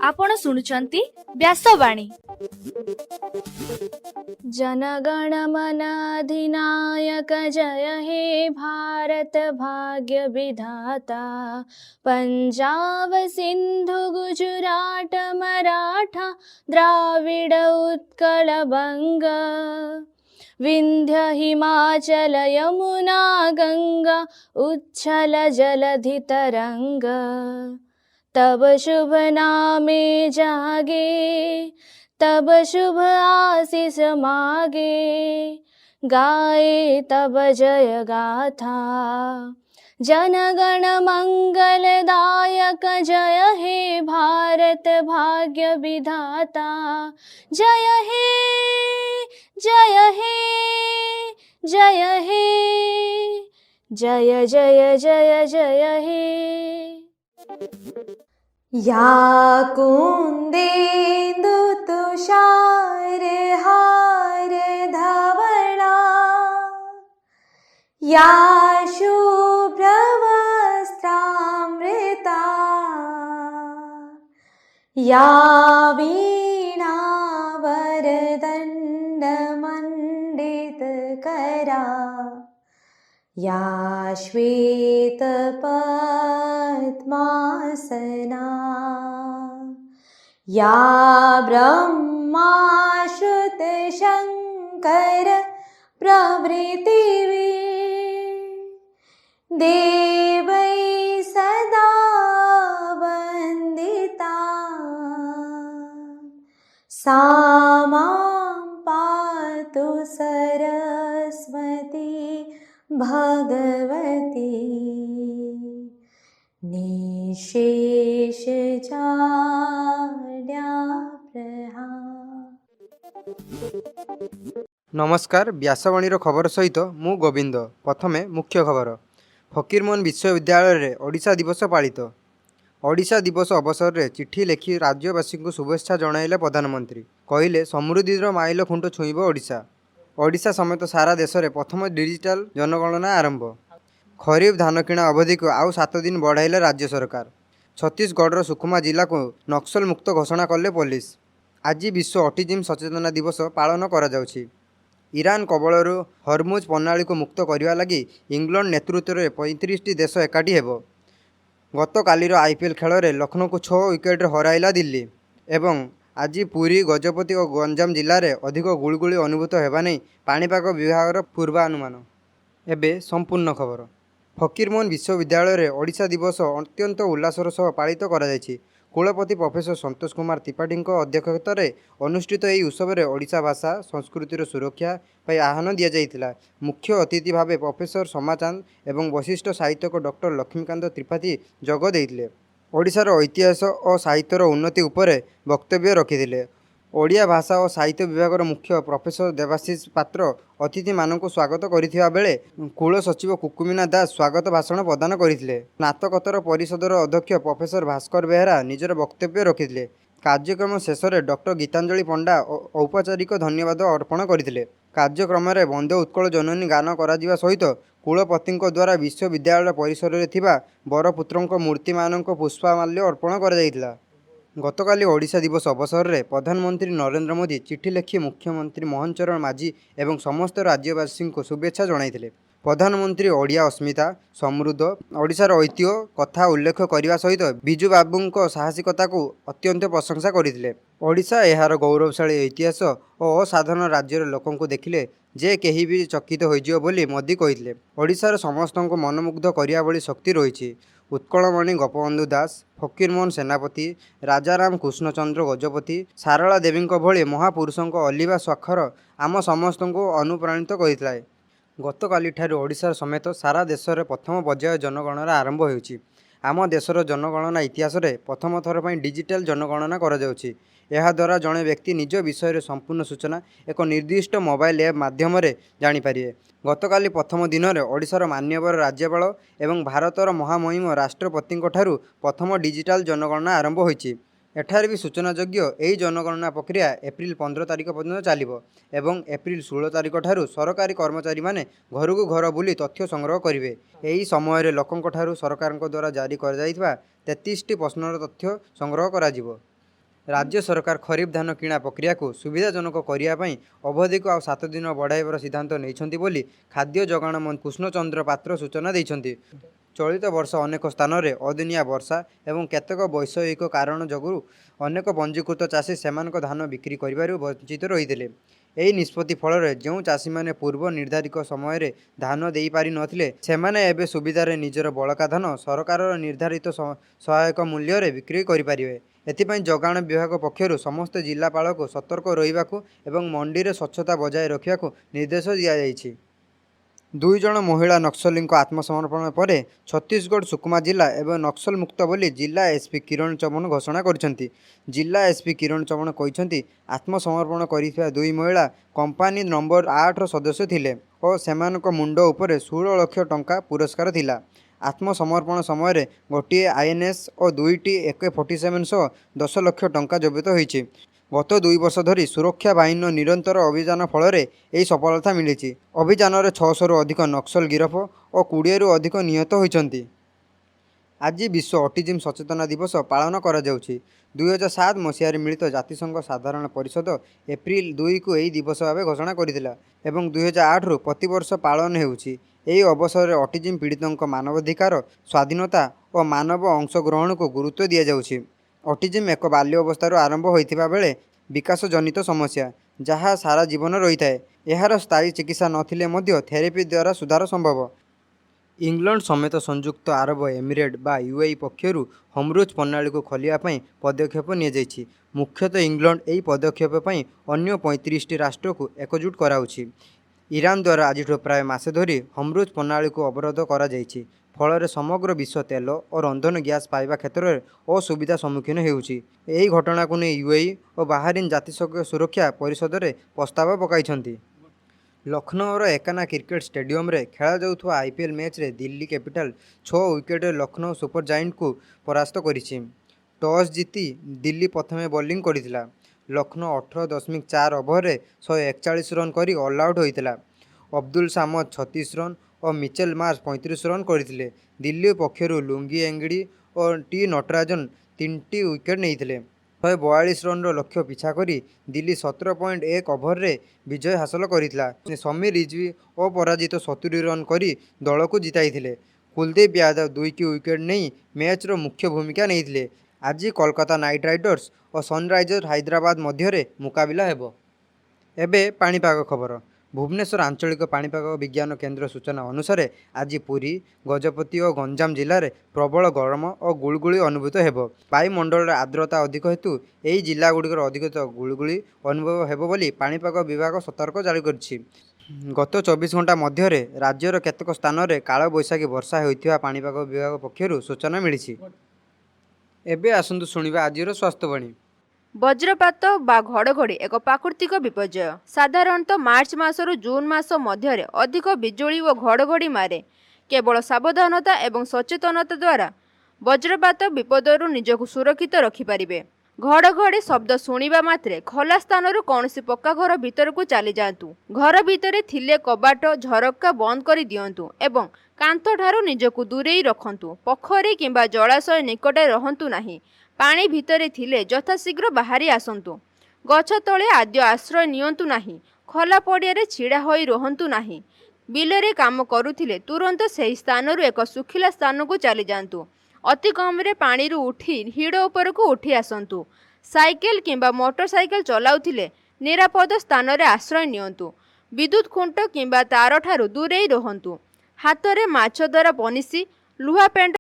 आपण शुणुचंती व्यासवाणी। जनगण मन अधिनायक जय हे भारत भाग्य विधाता। पंजाब सिंधु गुजरात मराठा द्राविड उत्कल बंग। विंध्य हिमाचल यमुना गंगा उच्छल जलधि तरंग। तब शुभ नामे जागे तब शुभ आशीष मागे। गाए तब जय गाथा जनगण मंगलदायक जय हे भारत भाग्य विधाता। जय हे जय हे जय हे जय जय जय जय हे। या कुंदेन्दु तुषार हार धवला। या शुभ्र वस्त्रामृता। या वीणा वरदंड मंडित करा। या श्वेत पद्मासना। या ब्रह्मा श्रुत शंकर प्रभृति देवै सदा वंदिता। सा मां पातु सरस्वती भगवती। निशेष नमस्कार व्यासवाणी खबर सहित मु गोविंद। प्रथमे मुख्य खबर। फकीरमोहन विश्वविद्यालय रे ओडिशा दिवस पालित। ओडिशा दिवस अवसर रे चिठी लिखि राज्यवासी को शुभेच्छा जणाइले प्रधानमंत्री। कहिले समृद्धिर माइल खुंट छुईब ओडिशा। ओडिशा समेत सारा देश में प्रथम डिजिटल जनगणना आरंभ। खरीफ धान किणा अवधि को आउ 7 दिन बढ़ाइले राज्य सरकार। छत्तीसगढ़ सुकमा जिला को नक्सल मुक्त घोषणा कले पुलिस। आज विश्व ऑटिज्म सचेतना दिवस पालन करा जाउछि। ईरान कबलर हरमुज प्रणाली को मुक्त करने लगी इंग्लैंड नेतृत्व में 35 देश एकाठी हेब। गत कालीर आईपीएल खेल में लखनऊ को 6 विकेट हराइला दिल्ली। एवं आज पुरी गजपति और गंजाम जिले में अधिक गुळगुळी अनुभूत होगा नहीं पाणीपाग विभाग पूर्वानुमान। एबे संपूर्ण खबर। फकीरमोहन विश्वविद्यालय रे ओडिशा दिवस अत्यंत उल्लासर सह पालित करा जायछि। कुलपति प्रोफेसर संतोष कुमार त्रिपाठी अध्यक्षतार अनुष्ठित यह उत्सव में ओडिशा भाषा संस्कृतिर सुरक्षा पर आह्वान दि जाइथिला। मुख्य अतिथि भाव प्रोफेसर समाचांद एवं वरिष्ठ साहित्यक डॉक्टर लक्ष्मीकांत त्रिपाठी जोग देइथिले। ओडिशार इतिहास और साहित्यर उन्नति उपरे वक्तव्य रखिथिले। ओडिया भाषा और साहित्य विभाग मुख्य प्रोफेसर देवाशीष पात्र अतिथि मानक स्वागत करिथिबा बेले कुल सचिव कुकुमीना दास स्वागत भाषण प्रदान करथिले। स्नातकोत्तर परिषदर अध्यक्ष प्रोफेसर भास्कर बेहेरा निजर वक्तव्य रखिथिले। कार्यक्रम शेष में डॉक्टर गीतांजलि पंडा औपचारिक धन्यवाद अर्पण करथिले। कार्यक्रम में वंदे उत्कल जननी गान करा जिवा सहित कुलपति द्वारा विश्वविद्यालय परिसर में थिबा बरपुत्रों मूर्ति मानक पुष्पमाल्य अर्पण करा जायथिला। गतकाली ओडिशा दिवस अवसर में प्रधानमंत्री नरेंद्र मोदी चिठी लिखि मुख्यमंत्री मोहन चरण माझी एवं समस्त राज्यवासी को शुभेच्छा जणाइथिले। प्रधानमंत्री ओडिया अस्मिता समृद्ध ओडिशार ऐतिह्य कथा उल्लेख करने सहित बिजू बाबू साहसिकता को अत्यंत प्रशंसा करथिले। ओडिशा एहार गौरवशाली इतिहास और असाधारण राज्यर लोकों देखिले जे केही भी चकित होइजियो बोली मोदी कहिथिले। ओडिशार समस्त को मनमुग्ध करिया भली शक्ति रही। उत्कलमणि गोपबंधु दास, फकीरमोहन सेनापति, राजाराम कृष्णचंद्र गजपति, सारला देवी भली महापुरुषों अलिवा स्वाक्षर आम समस्त को अनुप्राणित करथिला। गतकाली ठारू ओडिशा समेत सारा देश में प्रथम पर्याय जनगणना आरंभ होइछि। आम देशर जनगणना इतिहास में प्रथम थर पर डिजिटल जनगणना करा जाउछि। यह द्वारा जड़े व्यक्ति निज विषय संपूर्ण सूचना एक निर्दिष्ट मोबाइल ऐप माध्यम जानीपारे। गतकाली प्रथम दिन में ओडिशार मान्यवर राज्यपाल एवं भारतर महामहिम राष्ट्रपति ठारू प्रथम डिजिटल जनगणना आरंभ होइछि। ଏଠାରେ ବି ସୂଚନାଯୋଗ୍ୟ ଏହି ଜନଗଣନା ପ୍ରକ୍ରିୟା ଏପ୍ରିଲ 15 ତାରିଖ ପର୍ଯ୍ୟନ୍ତ ଚାଲିବ ଏବଂ ଏପ୍ରିଲ 16 ତାରିଖ ଠାରୁ ସରକାରୀ କର୍ମଚାରୀମାନେ ଘରକୁ ଘର ବୁଲି ତଥ୍ୟ ସଂଗ୍ରହ କରିବେ। ଏହି ସମୟରେ ଲୋକଙ୍କଠାରୁ ସରକାରଙ୍କ ଦ୍ୱାରା ଜାରି କରାଯାଇଥିବା 33ଟି ପ୍ରଶ୍ନର ତଥ୍ୟ ସଂଗ୍ରହ କରାଯିବ। ରାଜ୍ୟ ସରକାର ଖରିଫ ଧାନ କିଣା ପ୍ରକ୍ରିୟାକୁ ସୁବିଧାଜନକ କରିବା ପାଇଁ ଅବଧିକୁ ଆଉ 7 ଦିନ ବଢ଼ାଇବାର ସିଦ୍ଧାନ୍ତ ନେଇଛନ୍ତି ବୋଲି ଖାଦ୍ୟ ଯୋଗାଣ ମନ୍ତ୍ରୀ କୃଷ୍ଣଚନ୍ଦ୍ର ପାତ୍ର ସୂଚନା ଦେଇଛନ୍ତି। ଚଳିତ ବର୍ଷ ଅନେକ ସ୍ଥାନରେ ଅଦିନିଆ ବର୍ଷା ଏବଂ କେତେକ ବୈଷୟିକ କାରଣ ଯୋଗୁଁ ଅନେକ ପଞ୍ଜୀକୃତ ଚାଷୀ ସେମାନଙ୍କ ଧାନ ବିକ୍ରି କରିବାରୁ ବଞ୍ଚିତ ରହିଥିଲେ। ଏହି ନିଷ୍ପତ୍ତି ଫଳରେ ଯେଉଁ ଚାଷୀମାନେ ପୂର୍ବ ନିର୍ଦ୍ଧାରିତ ସମୟରେ ଧାନ ଦେଇପାରିନଥିଲେ ସେମାନେ ଏବେ ସୁବିଧାରେ ନିଜର ବଳକା ଧାନ ସରକାରର ନିର୍ଦ୍ଧାରିତ ସହାୟକ ମୂଲ୍ୟରେ ବିକ୍ରି କରିପାରିବେ। ଏଥିପାଇଁ ଯୋଗାଣ ବିଭାଗ ପକ୍ଷରୁ ସମସ୍ତ ଜିଲ୍ଲାପାଳଙ୍କୁ ସତର୍କ ରହିବାକୁ ଏବଂ ମଣ୍ଡିରେ ସ୍ୱଚ୍ଛତା ବଜାୟ ରଖିବାକୁ ନିର୍ଦ୍ଦେଶ ଦିଆଯାଇଛି। 2 ଜଣ ମହିଳା ନକ୍ସଲୀଙ୍କ ଆତ୍ମସମର୍ପଣ ପରେ ଛତିଶଗଡ଼ ସୁକମା ଜିଲ୍ଲା ଏବେ ନକ୍ସଲ ମୁକ୍ତ ବୋଲି ଜିଲ୍ଲା ଏସ୍ପି କିରଣ ଚମନ ଘୋଷଣା କରିଛନ୍ତି। ଜିଲ୍ଲା ଏସ୍ପି କିରଣ ଚମନ କହିଛନ୍ତି, ଆତ୍ମସମର୍ପଣ କରିଥିବା 2 ମହିଳା କମ୍ପାନୀ ନମ୍ବର 8ର ସଦସ୍ୟ ଥିଲେ ଓ ସେମାନଙ୍କ ମୁଣ୍ଡ ଉପରେ 16 ଲକ୍ଷ ଟଙ୍କା ପୁରସ୍କାର ଥିଲା। ଆତ୍ମସମର୍ପଣ ସମୟରେ ଗୋଟିଏ ଆଇଏନ୍ଏସ୍ ଓ 2ଟି AK-47 ସହ 10 ଲକ୍ଷ ଟଙ୍କା ଜବତ ହୋଇଛି। ଗତ 2 ବର୍ଷ ଧରି ସୁରକ୍ଷା ବାହିନୀର ନିରନ୍ତର ଅଭିଯାନ ଫଳରେ ଏହି ସଫଳତା ମିଳିଛି। ଅଭିଯାନରେ 600ରୁ ଅଧିକ ନକ୍ସଲ ଗିରଫ ଓ 20ରୁ ଅଧିକ ନିହତ ହୋଇଛନ୍ତି। ଆଜି ବିଶ୍ୱ ଅଟିଜିମ୍ ସଚେତନତା ଦିବସ ପାଳନ କରାଯାଉଛି। 2007 ମସିହାରେ ମିଳିତ ଜାତିସଂଘ ସାଧାରଣ ପରିଷଦ ଏପ୍ରିଲ 2କୁ ଏହି ଦିବସ ଭାବେ ଘୋଷଣା କରିଥିଲା ଏବଂ 2008ରୁ ପ୍ରତିବର୍ଷ ପାଳନ ହେଉଛି। ଏହି ଅବସରରେ ଅଟିଜିମ୍ ପୀଡ଼ିତଙ୍କ ମାନବାଧିକାର, ସ୍ୱାଧୀନତା ଓ ମାନବ ଅଂଶଗ୍ରହଣକୁ ଗୁରୁତ୍ୱ ଦିଆଯାଉଛି। ଅଟିଜିମ୍ ଏକ ବାଲ୍ୟ ଅବସ୍ଥାରୁ ଆରମ୍ଭ ହୋଇଥିବା ବେଳେ ବିକାଶଜନିତ ସମସ୍ୟା, ଯାହା ସାରା ଜୀବନ ରହିଥାଏ। ଏହାର ସ୍ଥାୟୀ ଚିକିତ୍ସା ନଥିଲେ ମଧ୍ୟ ଥେରାପି ଦ୍ୱାରା ସୁଧାର ସମ୍ଭବ। ଇଂଲଣ୍ଡ ସମେତ ସଂଯୁକ୍ତ ଆରବ ଏମିରେଟ୍ ବା UAE ପକ୍ଷରୁ ହୋମରୁଚ ପ୍ରଣାଳୀକୁ ଖୋଲିବା ପାଇଁ ପଦକ୍ଷେପ ନିଆଯାଇଛି। ମୁଖ୍ୟତଃ ଇଂଲଣ୍ଡ ଏହି ପଦକ୍ଷେପ ପାଇଁ ଅନ୍ୟ 35ଟି ରାଷ୍ଟ୍ରକୁ ଏକଜୁଟ କରାଉଛି। ଇରାନ ଦ୍ୱାରା ଆଜିଠୁ ପ୍ରାୟ ମାସେ ଧରି ହୋମରୁଚ ପ୍ରଣାଳୀକୁ ଅବରୋଧ କରାଯାଇଛି, ଫଳରେ ସମଗ୍ର ବିଶ୍ୱ ତେଲ ଓ ରନ୍ଧନ ଗ୍ୟାସ୍ ପାଇବା କ୍ଷେତ୍ରରେ ଅସୁବିଧା ସମ୍ମୁଖୀନ ହେଉଛି। ଏହି ଘଟଣାକୁ ନେଇ UAE ଓ ବାହାରିନ୍ ଜାତିସଂଘ ସୁରକ୍ଷା ପରିଷଦରେ ପ୍ରସ୍ତାବ ପକାଇଛନ୍ତି। ଲକ୍ଷ୍ନୌର ଏକାନା କ୍ରିକେଟ ଷ୍ଟାଡିୟମରେ ଖେଳାଯାଉଥିବା IPL ମ୍ୟାଚ୍ରେ ଦିଲ୍ଲୀ କ୍ୟାପିଟାଲ 6 ୱିକେଟରେ ଲକ୍ଷ୍ନୌ ସୁପର ଜାଏଣ୍ଟକୁ ପରାସ୍ତ କରିଛି। ଟସ୍ ଜିତି ଦିଲ୍ଲୀ ପ୍ରଥମେ ବୋଲିଂ କରିଥିଲା। ଲକ୍ଷ୍ନୌ 18.4 ଓଭରରେ 141 ରନ୍ କରି ଅଲଆଉଟ୍ ହୋଇଥିଲା। ଅବଦୁଲ ସାମଦ 36 ରନ୍ ଓ ମିଚେଲ ମାର୍ଶ 35 ରନ୍ କରିଥିଲେ। ଦିଲ୍ଲୀ ପକ୍ଷରୁ ଲୁଙ୍ଗି ଏଙ୍ଗଡ଼ି ଓ ଟି ନଟରାଜନ 3ଟି ୱିକେଟ୍ ନେଇଥିଲେ। 142 ରନ୍ର ଲକ୍ଷ୍ୟ ପିଛା କରି ଦିଲ୍ଲୀ 17.1 ଓଭରରେ ବିଜୟ ହାସଲ କରିଥିଲା। ସମୀର ରିଜଭୀ ଅପରାଜିତ 70 ରନ୍ କରି ଦଳକୁ ଜିତାଇଥିଲେ। କୁଲଦୀପ ଯାଦବ 2ଟି ୱିକେଟ୍ ନେଇ ମ୍ୟାଚ୍ର ମୁଖ୍ୟ ଭୂମିକା ନେଇଥିଲେ। ଆଜି କୋଲକାତା ନାଇଟ୍ ରାଇଡର୍ସ ଓ ସନରାଇଜର୍ସ ହାଇଦ୍ରାବାଦ ମଧ୍ୟରେ ମୁକାବିଲା ହେବ। ଏବେ ପାଣିପାଗ ଖବର। ଭୁବନେଶ୍ୱର ଆଞ୍ଚଳିକ ପାଣିପାଗ ବିଜ୍ଞାନ କେନ୍ଦ୍ର ସୂଚନା ଅନୁସାରେ ଆଜି ପୁରୀ, ଗଜପତି ଓ ଗଞ୍ଜାମ ଜିଲ୍ଲାରେ ପ୍ରବଳ ଗରମ ଓ ଗୁଳୁଗୁଳି ଅନୁଭୂତ ହେବ। ବାୟୁମଣ୍ଡଳରେ ଆର୍ଦ୍ରତା ଅଧିକ ହେତୁ ଏହି ଜିଲ୍ଲାଗୁଡ଼ିକରେ ଅଧିକ ଗୁଳୁଗୁଳି ଅନୁଭବ ହେବ ବୋଲି ପାଣିପାଗ ବିଭାଗ ସତର୍କ ଜାରି କରିଛି। ଗତ 24 ଘଣ୍ଟା ମଧ୍ୟରେ ରାଜ୍ୟର କେତେକ ସ୍ଥାନରେ କାଳବୈଶାଖୀ ବର୍ଷା ହୋଇଥିବା ପାଣିପାଗ ବିଭାଗ ପକ୍ଷରୁ ସୂଚନା ମିଳିଛି। ଏବେ ଆସନ୍ତୁ ଶୁଣିବା ଆଜିର ସ୍ୱାସ୍ଥ୍ୟବାଣୀ। ବଜ୍ରପାତ ବା ଘଡ଼ଘଡ଼ି ଏକ ପ୍ରାକୃତିକ ବିପର୍ଯ୍ୟୟ। ସାଧାରଣତଃ ମାର୍ଚ୍ଚ ମାସରୁ ଜୁନ ମାସ ମଧ୍ୟରେ ଅଧିକ ବିଜୁଳି ଓ ଘଡ଼ଘଡ଼ି ମାରେ। କେବଳ ସାବଧାନତା ଏବଂ ସଚେତନତା ଦ୍ୱାରା ବଜ୍ରପାତ ବିପଦରୁ ନିଜକୁ ସୁରକ୍ଷିତ ରଖିପାରିବେ। ଘଡ଼ଘଡ଼ି ଶବ୍ଦ ଶୁଣିବା ମାତ୍ରେ ଖୋଲା ସ୍ଥାନରୁ କୌଣସି ପକ୍କା ଘର ଭିତରକୁ ଚାଲିଯାଆନ୍ତୁ। ଘର ଭିତରେ ଥିଲେ କବାଟ, ଝରକା ବନ୍ଦ କରି ଦିଅନ୍ତୁ ଏବଂ କାନ୍ଥଠାରୁ ନିଜକୁ ଦୂରେଇ ରଖନ୍ତୁ। ପୋଖରୀ କିମ୍ବା ଜଳାଶୟ ନିକଟରେ ରହନ୍ତୁ ନାହିଁ। ପାଣି ଭିତରେ ଥିଲେ ଯଥାଶୀଘ୍ର ବାହାରି ଆସନ୍ତୁ। ଗଛ ତଳେ ଆଦ୍ୟ ଆଶ୍ରୟ ନିଅନ୍ତୁ ନାହିଁ। ଖୋଲା ପଡ଼ିଆରେ ଛିଡ଼ା ହୋଇ ରହନ୍ତୁ ନାହିଁ। ବିଲରେ କାମ କରୁଥିଲେ ତୁରନ୍ତ ସେହି ସ୍ଥାନରୁ ଏକ ଶୁଖିଲା ସ୍ଥାନକୁ ଚାଲିଯାଆନ୍ତୁ। ଅତି କମରେ ପାଣିରୁ ଉଠି ହିଡ଼ ଉପରକୁ ଉଠି ଆସନ୍ତୁ। ସାଇକେଲ କିମ୍ବା ମୋଟର ସାଇକେଲ ଚଲାଉଥିଲେ ନିରାପଦ ସ୍ଥାନରେ ଆଶ୍ରୟ ନିଅନ୍ତୁ। ବିଦ୍ୟୁତ ଖୁଣ୍ଟ କିମ୍ବା ତାରଠାରୁ ଦୂରେଇ ରହନ୍ତୁ। ହାତରେ ମାଛ ଧରା ବନିଶୀ, ଲୁହା ପେଣ୍ଟ